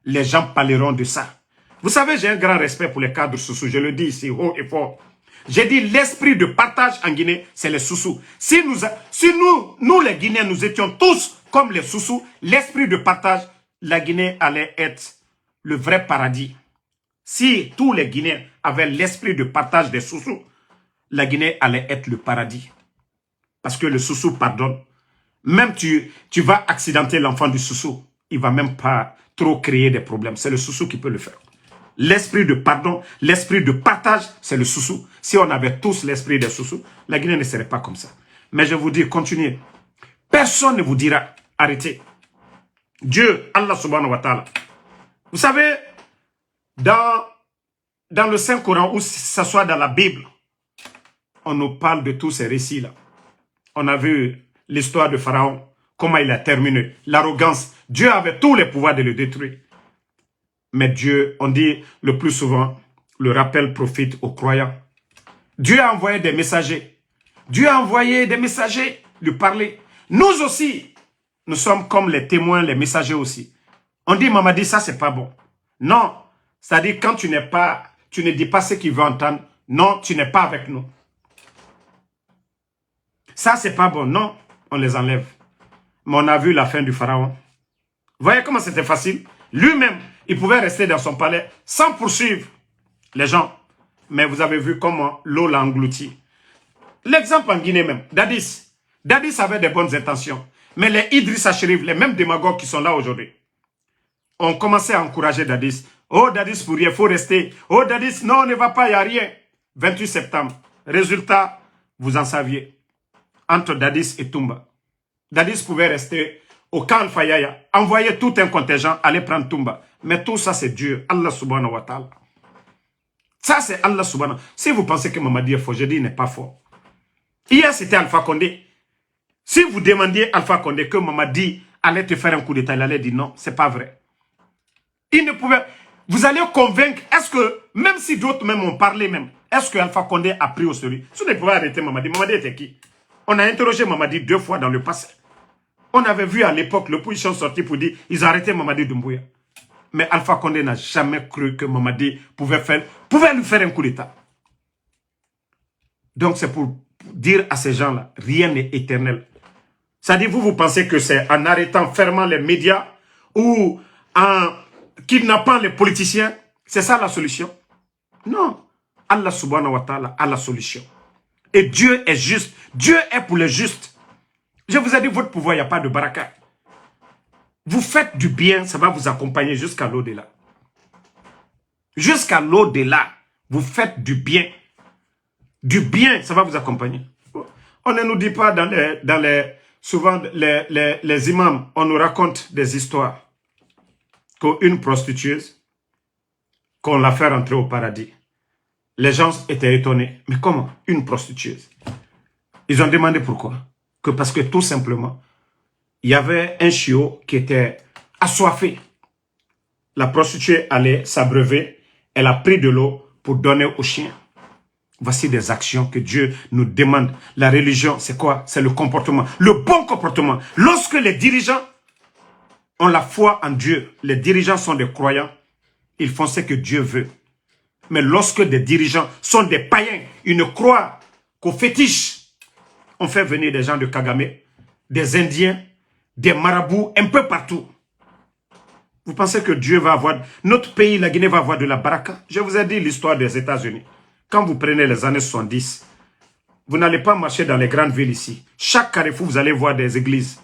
S1: Les gens parleront de ça. Vous savez, j'ai un grand respect pour les cadres Soussou. Je le dis ici haut et fort. J'ai dit l'esprit de partage en Guinée, c'est les Soussou. Si nous les Guinéens, nous étions tous comme les Soussou, l'esprit de partage, la Guinée allait être le vrai paradis. Si tous les Guinéens avaient l'esprit de partage des Soussou, la Guinée allait être le paradis. Parce que le Soussou pardonne. Même tu vas accidenter l'enfant du Soussou, il ne va même pas trop créer des problèmes. C'est le Soussou qui peut le faire. L'esprit de pardon, l'esprit de partage, c'est le Soussou. Si on avait tous l'esprit des Soussou, la Guinée ne serait pas comme ça. Mais je vous dis, continuez. Personne ne vous dira, arrêtez. Dieu, Allah subhanahu wa ta'ala. Vous savez, dans le Saint-Coran, ou ça soit dans la Bible, on nous parle de tous ces récits-là. On a vu l'histoire de Pharaon, comment il a terminé, l'arrogance. Dieu avait tous les pouvoirs de le détruire. Mais Dieu, on dit le plus souvent, le rappel profite aux croyants. Dieu a envoyé des messagers. Dieu a envoyé des messagers lui parler. Nous aussi, nous sommes comme les témoins, les messagers aussi. On dit, Mamadi, ça c'est pas bon. Non, c'est-à-dire quand tu ne dis pas ce qu'il veut entendre, non, tu n'es pas avec nous. Ça c'est pas bon, non, on les enlève. Mais on a vu la fin du Pharaon. Vous voyez comment c'était facile? Lui-même, il pouvait rester dans son palais sans poursuivre les gens. Mais vous avez vu comment l'eau l'a englouti. L'exemple en Guinée même, Dadis. Dadis avait des bonnes intentions. Mais les Idrissa Chérif, les mêmes démagogues qui sont là aujourd'hui, ont commencé à encourager Dadis. Oh Dadis, pour rien, il faut rester. Oh Dadis, non, on ne va pas, il n'y a rien. 28 septembre. Résultat, vous en saviez. Entre Dadis et Toumba. Dadis pouvait rester au camp Al-Fayaya, envoyer tout un contingent, aller prendre Toumba. Mais tout ça, c'est Dieu, Allah subhanahu wa ta'ala. Ça, c'est Allah subhanahu. Si vous pensez que Mamadi est fort, je dis, il n'est pas fort. Hier, c'était Alpha Condé. Si vous demandiez à Alpha Condé que Mamadi allait te faire un coup d'état, il allait dire non, c'est pas vrai. Il ne pouvait... Vous allez convaincre, est-ce que, même si d'autres même ont parlé même, est-ce que Alpha Condé a pris au sérieux? Si vous ne pouvez arrêter Mamadi, Mamadi était qui? On a interrogé Mamadi 2 fois dans le passé. On avait vu à l'époque l'opposition sortir pour dire ils ont arrêté Mamadi Doumbouya. Mais Alpha Condé n'a jamais cru que Mamadi pouvait lui faire un coup d'état. Donc c'est pour dire à ces gens-là, rien n'est éternel. C'est-à-dire vous pensez que c'est en arrêtant fermement les médias ou en kidnappant les politiciens, c'est ça la solution? Non. Allah subhanahu wa ta'ala a la solution. Et Dieu est juste. Dieu est pour les justes. Je vous ai dit, votre pouvoir, il n'y a pas de baraka. Vous faites du bien, ça va vous accompagner jusqu'à l'au-delà. Jusqu'à l'au-delà, vous faites du bien. Du bien, ça va vous accompagner. On ne nous dit pas souvent les imams, on nous raconte des histoires qu'une prostitueuse, qu'on l'a fait rentrer au paradis. Les gens étaient étonnés. Mais comment? Une prostitueuse? Ils ont demandé pourquoi. Que parce que tout simplement, il y avait un chiot qui était assoiffé. La prostituée allait s'abreuver. Elle a pris de l'eau pour donner au chien. Voici des actions que Dieu nous demande. La religion, c'est quoi? C'est le comportement. Le bon comportement. Lorsque les dirigeants ont la foi en Dieu, les dirigeants sont des croyants, ils font ce que Dieu veut. Mais lorsque des dirigeants sont des païens, ils ne croient qu'aux fétiches. On fait venir des gens de Kagame, des Indiens, des marabouts, un peu partout. Vous pensez que Dieu va avoir... Notre pays, la Guinée, va avoir de la baraka? Je vous ai dit l'histoire des États-Unis. Quand vous prenez les années 70, vous n'allez pas marcher dans les grandes villes ici. Chaque carrefour, vous allez voir des églises.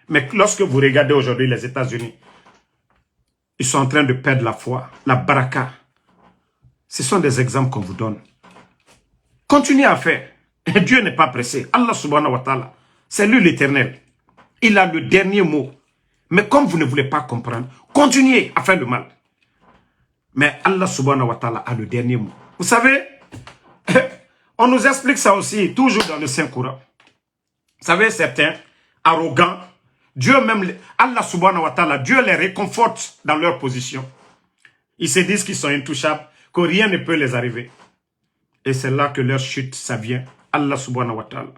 S1: Mais lorsque vous regardez aujourd'hui les États-Unis, ils sont en train de perdre la foi, la baraka. Ce sont des exemples qu'on vous donne. Continuez à faire. Dieu n'est pas pressé. Allah subhanahu wa ta'ala, c'est lui l'éternel. Il a le dernier mot. Mais comme vous ne voulez pas comprendre, continuez à faire le mal. Mais Allah subhanahu wa ta'ala a le dernier mot. Vous savez, on nous explique ça aussi, toujours dans le Saint-Courant. Vous savez, certains, arrogants, Dieu même, Allah subhanahu wa ta'ala, Dieu les réconforte dans leur position. Ils se disent qu'ils sont intouchables, que rien ne peut les arriver. Et c'est là que leur chute, ça vient. Allah subhanahu wa ta'ala,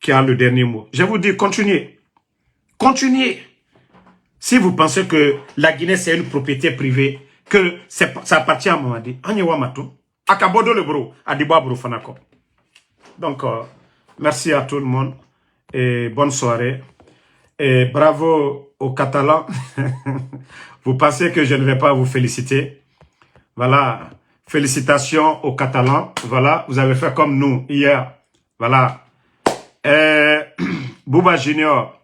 S1: qui a le dernier mot. Je vous dis, continuez. Continuez. Si vous pensez que la Guinée, c'est une propriété privée, que ça appartient à Mamadi, Akabodo le bro, Adiba bro fanako. Donc, merci à tout le monde et bonne soirée. Et bravo aux Catalans. Vous pensez que je ne vais pas vous féliciter? Voilà. Félicitations aux Catalans. Voilà. Vous avez fait comme nous hier. Voilà. Bouba Junior.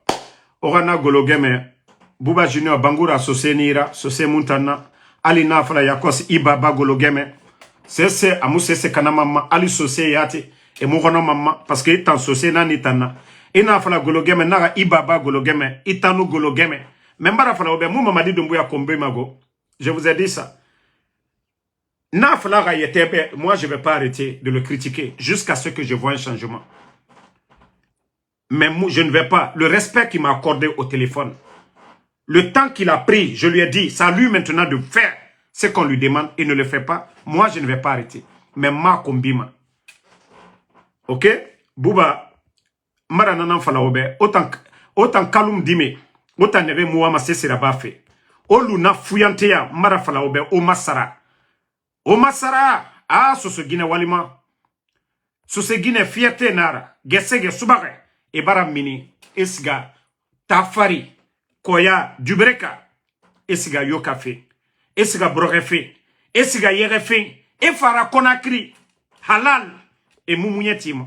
S1: Orana Gologeme. Bouba Junior. Bangura Sose Nira. Sose Muntana. Alina Fala Yakos Ibaba Gologeme. C'est Amou Sese Kanamama. Ali Sose Yati. Et Mourono Mama. Parce que Itan Sose Nanitana. Ina Fala Gologeme. Naga Ibaba Gologeme. Itanu Gologeme. Membara Fala Obe. Mou Mamadi Dumbuya Kombe Mago. Je vous ai dit ça. Moi, je ne vais pas arrêter de le critiquer jusqu'à ce que je vois un changement. Mais moi, je ne vais pas. Le respect qu'il m'a accordé au téléphone, le temps qu'il a pris, je lui ai dit, c'est à lui maintenant de faire ce qu'on lui demande. Il ne le fait pas. Moi, je ne vais pas arrêter. Mais ma kombima. Ok? Bouba, Marananan Falaobe, autant Kaloum Dime, autant Neve Mouama Sesiraba fait. Oluna Fouyantea, Mara Falaobe, O Masara. O Masara, ah, ce Guinée Walima, ce Guinée fierté nara, Gesege Subare, et Baramini, Esga, Tafari, Koya, Dubreka, Esga Yokafe, Esga Brorefe, Esga Yerefe, Efara Konakri, Halal, et Moumouyetima.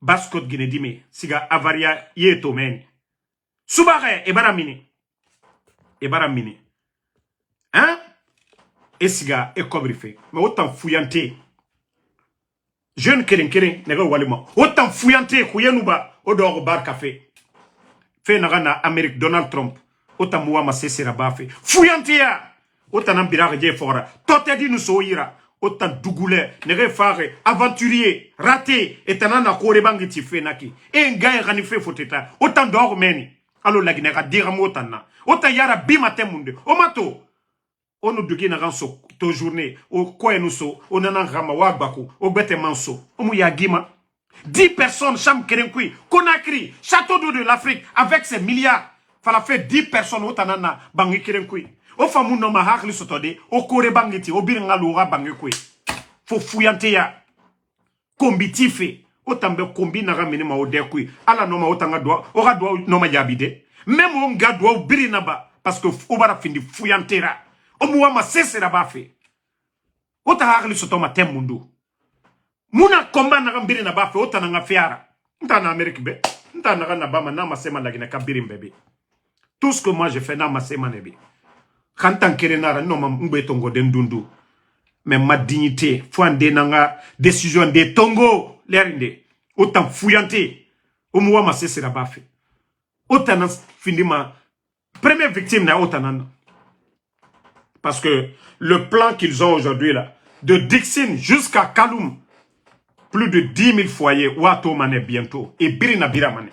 S1: Baskot Guinée Dime, Siga Avaria Yetomen. Subare, et Baramini. Et Baramini. Hein? Esiga et Kobrife. Mais autant fouillanté. Jeune Keren, nega walima. Autant fouillanté, Kouyanouba, Odor Bar Café. Fait Nagana Amérique Donald Trump. Autant Mouama Sessera Bafé. Fouillanté ya. Autant Ambira Fora. Totedi nous soira. Autant Dougoulé, nega Fare, aventurier, raté, et Tanana Korebangiti Fenaki. Et un gars Ranife Foteta. Autant d'or meni. Alors la Guinée Diramotana. Autant Yara Bimatemunde. Omato. On nous dit na ranso to journée au quoi nous so on a rama wagbako au bete manso on ya gima 10 personnes cham kerenkui Conakry château d'eau de l'Afrique avec ses milliards fala fait 10 personnes au tanana bangi kerenkui au famu no ma hakli sotode au kore bangiti au biringa lura bangi kui fo fuyante ya kombitife au tambe kombi na ramene ma o dekui ala no ma otanga doa ora doa no ma jabide même on ga doa birina ba parce que obara findi fuyantera Omuama sesera bafe. Ota hakli sotoma temundu. Muna komba na gambiri na bafe ota na ngafiara. Nta na Amérique be. Nta na na bama na masema la gina kabiri mbebe. Tout ce que moi je fais na masema nebe. Kantan kerenara no ma mbe tongo dendundu. Mais ma dignité fwande nanga décision de tongo lerinde. Ota fuyante. Omuama sesera bafe. Ota na findima première victime na ota na. Parce que le plan qu'ils ont aujourd'hui là, de Dixine jusqu'à Kaloum, plus de 10 000 foyers, Wato Mane bientôt, et Birina Biramane.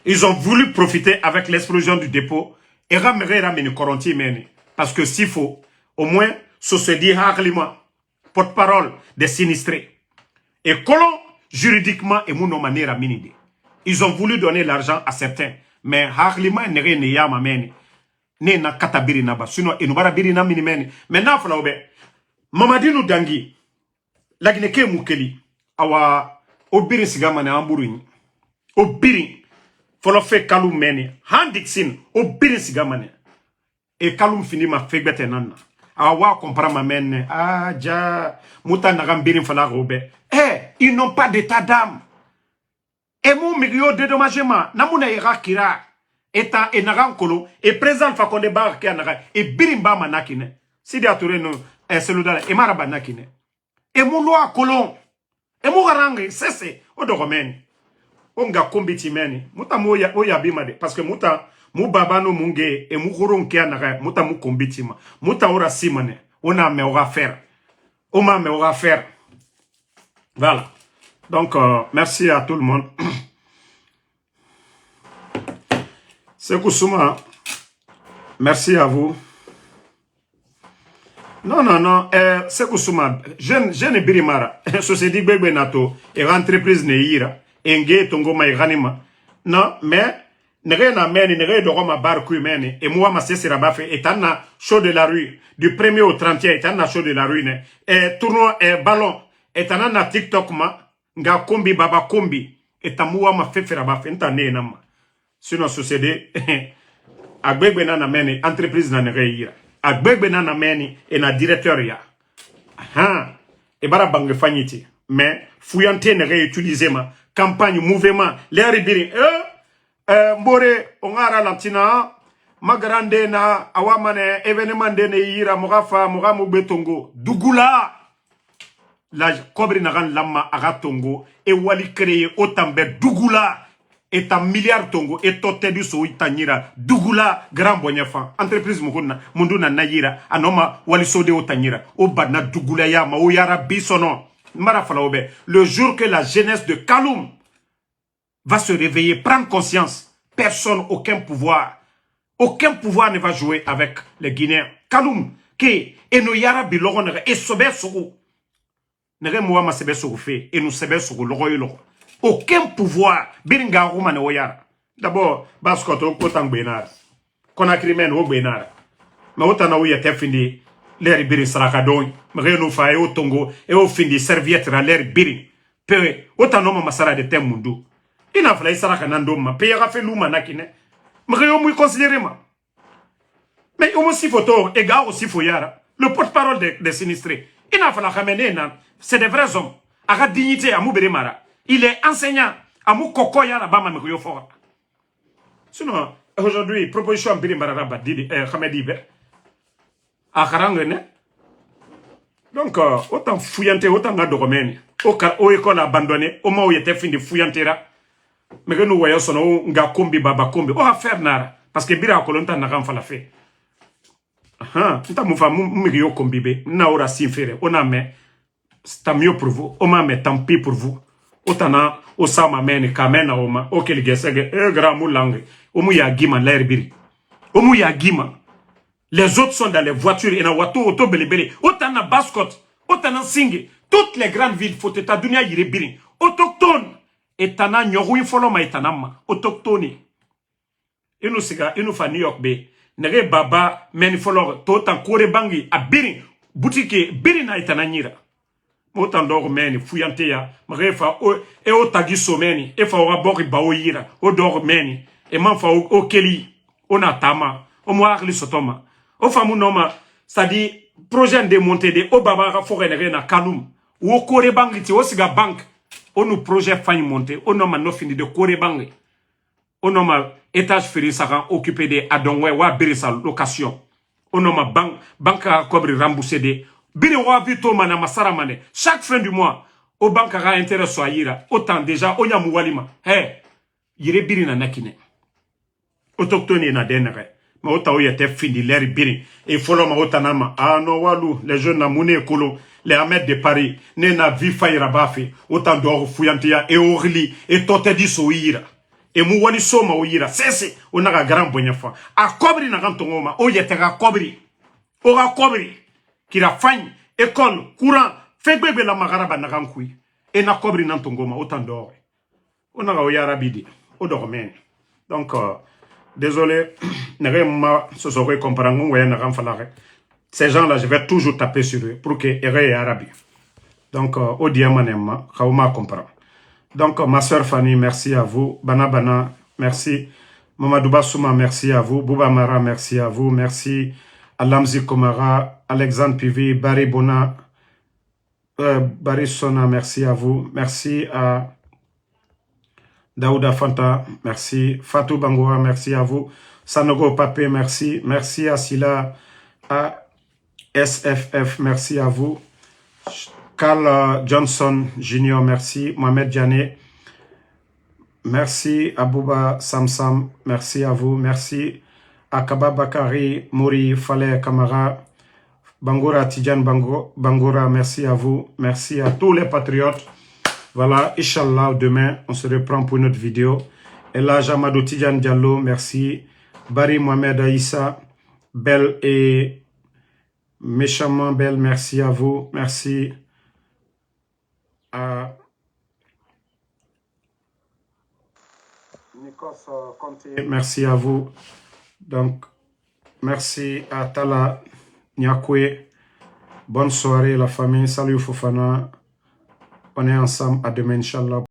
S1: Ils ont voulu profiter avec l'explosion du dépôt et ramener Coronti Mene. Parce que s'il faut, au moins, ce se dit harliment, porte-parole des sinistrés. Et colon, juridiquement, et Mounomanera Minide. Ils ont voulu donner l'argent à certains. Mais harlima nere ne yama meni ne na katabiri na ba sinon enubara biri na mini meni mais na fala obe Mamadou Dangi la gineke mukeli awa obiri sigama na amburu o birin folo fe kalum meni handixin o birin sigamane e kalum fini ma fegbete nanna awa comprendre menne ja muta nagam birin fala robe ils n'ont pas d'état d'âme et mon milieu dédommagement namuna irakira eta e nagam kolo e présent fa konde bar ki anaga e birin ba manakine sidi ature no seludala e maraba nakine e mon lo kolon e mo garange sese o dogomeni o nga kombiti meni muta moya oya bimade parce que muta mu baba no munge e mu koron ki anaga muta mu kombiti ma muta ora simane on me aura faire on me aura faire voilà donc merci à tout le monde Sekou Souma merci à vous non Sekou Souma jeune birimara société gbegbe nato et entreprise ne ira enge tongo ma iranima non mais nere na meni nere do ma barku meni et moi ma sesira bafe etana show de la rue du 1er au 30e etana show de la rue ne et tournoi et ballon etana na TikTok ma nga kombi baba kombi etamuwa ma fefera bafe ntane na ma sinon société agbegbe na meni entreprise na nere ira agbegbe na meni et na directeur ya e bara bange fanyiti mais fuyante nere utiliser ma campagne mouvement les biri mbore ongara lantina magrande na awamane événement de ne yira mogafa mogamu betongo dugula la kobri na ran lamma agatongo e wali créer otambe dugula et un milliard tongo et tote du so itanyira dugula grand bonyafa entreprise mukuna munduna nayira anoma wali sode otanyira o badna dugula ya ma o yara bisono mara fala obe le jour que la jeunesse de Kaloum va se réveiller, prendre conscience. Personne, aucun pouvoir ne va jouer avec les Guinéens. Kaloum, qui et nous yara bilogo et sobe sogo. Nere moua ma sebe sogo fait et nous sebe sogo logo yolo. Aucun pouvoir biringa rouma ne oyara. D'abord, baskoto kotang benar. Konakri men o benar. Mais autant na ouya te findi l'air birin saraka don. Mais nous fa e au tongo et au findi serviette à l'air birin. Peu autant no masara de temundu. Il n'a fallu saraka nandoma. Paye a fait l'ouma nakine. Mais on m'a considéré ma. Mais on aussi photo, et gars aussi foyara. Le porte-parole des sinistrés. Il n'a fallu ramener, c'est des vrais hommes. À la dignité, à Mouberimara. Il est enseignant. À Moukokoya, la Bama Mouyo Fora. Sinon, aujourd'hui, proposition Birimara Rabat, Hamedibe. À Karangene. Donc, autant fouillante, autant de domaine. Au école abandonné, au moment où il était fini de fouillantera. Mais que nous voyons son nga kombi baba kombi. Oh, faire nara. Parce que bira kolonta na ramfa la fait. Nta moufa mou kombi be. Na ora sinfere. On a mais. C'est mieux pour vous. On m'a mais tant pis pour vous. Otana, osama meni, kamena oma. Okel gesege. Grand moulangue. Omu ya gima l'air biri. Omu ya gima. Les autres sont dans les voitures. Et na watu auto belebele. Otana baskot. Otana singe. Toutes les grandes villes. Faut te ta dunia yire biri. Autochtone. Etana nyoru foloma etanama autochtone inu siga inu fa New York be nere baba meni folor to tan kore bangi a biri boutique biri na etana nyira motan dor meni fuyante ya mrefa e o tagi someni e fa ora bori bawo yira o dor meni e man fa o keli ona tama o mo akli sotoma o fa mu noma ça dit projet de monter de o baba ra forêt nere na Kaloum o kore bangi ti o siga bank on nous projet faille monter, on a no fini de Korebangue. On a étage ferry saran occupé de Adonwe wa birisa location. On a banque à cobre remboursé de biri wa vito mana masara mane. Chaque fin du mois, au banque à intérêt so ayira. Autant déjà on y a moualima. Yire biri na nakine. Autochtone na denere. Mais autant où y était fini l'air biri. Et follow ma autanama. Ah non walou, les jeunes na mouné kolo. Les Ahmed de Paris, nena vifa irabafi, autant d'or fouyantia et orli, et tote di soira. Et mouwani soma oira, sese, on a grand bonyafa. A cobri na gantongoma, o yetera cobri. Ora cobri, qui la fagne, école, courant, fait bébé la magaraba na gankui. Et na cobri nantongoma, autant d'or. On a oyara bidi, au dormen. Donc, désolé, n'avez pas ce serait comprendre, ou n'a rien fallu. Ces gens-là, je vais toujours taper sur eux pour qu'ils aient Arabe. Donc, au diamanema, Kaouma comprend. Donc, ma soeur Fanny, merci à vous. Bana Bana, merci. Mamadou Bassouma, merci à vous. Bouba Mara, merci à vous. Merci à Lamzi Komara, Alexandre Pivi, Barry Bona, Barry Sona, merci à vous. Merci à Daouda Fanta, merci. Fatou Bangoura, merci à vous. Sanogo Papé, merci. Merci à Sila, à SFF, merci à vous. Carl Johnson Junior, merci. Mohamed Diané, merci. Abouba Samsam, merci à vous. Merci. Akaba Bakari, Mouri, Faleh Kamara, Bangoura Tidjan Bangoura, merci à vous. Merci à tous les patriotes. Voilà, Inch'Allah, demain, on se reprend pour une autre vidéo. Et là, Jamadou Tidjan Diallo, merci. Barry Mohamed Aïssa, belle et méchamment belle, merci à vous. Merci à Nikos Conté, merci à vous. Donc, merci à Tala Nyakwe. Bonne soirée, la famille. Salut Fofana. On est ensemble. À demain, Inch'Allah.